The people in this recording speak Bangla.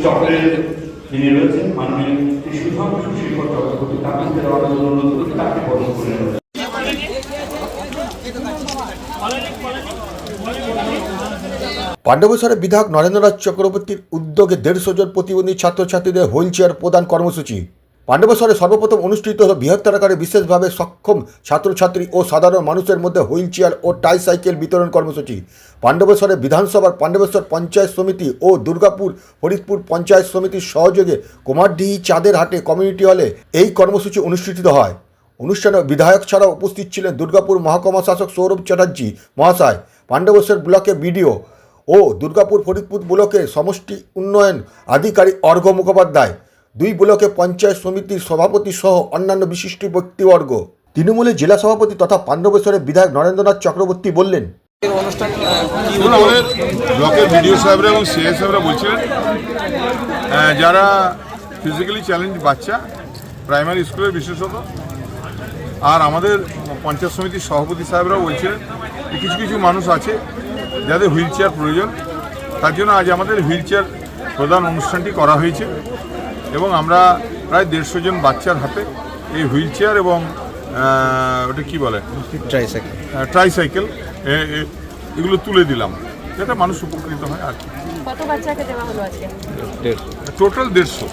চক্রের যিনি রয়েছেন মাননীয় সুধাংশু শেখর চক্রবর্তী, তাকে দেওয়ার জন্য অনুরোধ করছি, তাকে বরণ করে নেওয়া। পাণ্ডবেশ্বরের বিধায়ক নরেন্দ্রনাথ চক্রবর্তীর উদ্যোগে 150 জন প্রতিবন্ধী ছাত্রছাত্রীদের হুইল চেয়ার প্রদান কর্মসূচি। পাণ্ডবেশ্বরে সর্বপ্রথম অনুষ্ঠিত হল বৃহত্তর আকারে বিশেষভাবে সক্ষম ছাত্রছাত্রী ও সাধারণ মানুষের মধ্যে হুইল চেয়ার ও ট্রাইসাইকেল বিতরণ কর্মসূচি। পাণ্ডবেশ্বরের বিধানসভার পাণ্ডবেশ্বর পঞ্চায়েত সমিতি ও দুর্গাপুর ফরিদপুর পঞ্চায়েত সমিতির সহযোগে কুমারডিহি চাঁদের হাটে কমিউনিটি হলে এই কর্মসূচি অনুষ্ঠিত হয়। অনুষ্ঠানে বিধায়ক ছাড়াও উপস্থিত ছিলেন দুর্গাপুর মহকুমা শাসক সৌরভ চ্যাটার্জি মহাশয়, পাণ্ডবেশ্বর ব্লকের বিডিও ও দুর্গাপুর ফরিদপুর ব্লকের সমষ্টি উন্নয়ন আধিকারিক অর্ঘ্য মুখোপাধ্যায়, 2 ব্লকে পঞ্চায়েত সমিতির সভাপতি সহ অন্যান্য বিশিষ্ট ব্যক্তিবর্গ। তৃণমূলের জেলা সভাপতি তথা পাণ্ডবেশ্বরের বিধায়ক নরেন্দ্রনাথ চক্রবর্তী বললেন, আমাদের ব্লকের বিডিও সাহেবরা এবং সিএ সাহেবরা বলছিলেন যারা ফিজিক্যালি চ্যালেঞ্জ বাচ্চা প্রাইমারি স্কুলের বিশেষত, আর আমাদের পঞ্চায়েত সমিতির সভাপতি সাহেবরাও বলছিলেন যে কিছু কিছু মানুষ আছে যাদের হুইল চেয়ার প্রয়োজন, তার জন্য আজ আমাদের হুইল চেয়ার প্রদান অনুষ্ঠানটি করা হয়েছে এবং আমরা প্রায় 150 জন বাচ্চার হাতে এই হুইল চেয়ার এবং ওটা কী বলে ট্রাইসাইকেল এগুলো তুলে দিলাম যাতে মানুষ উপকৃত হয়। আর কত বাচ্চাকে দেওয়া হলো আজকে? টোটাল 150।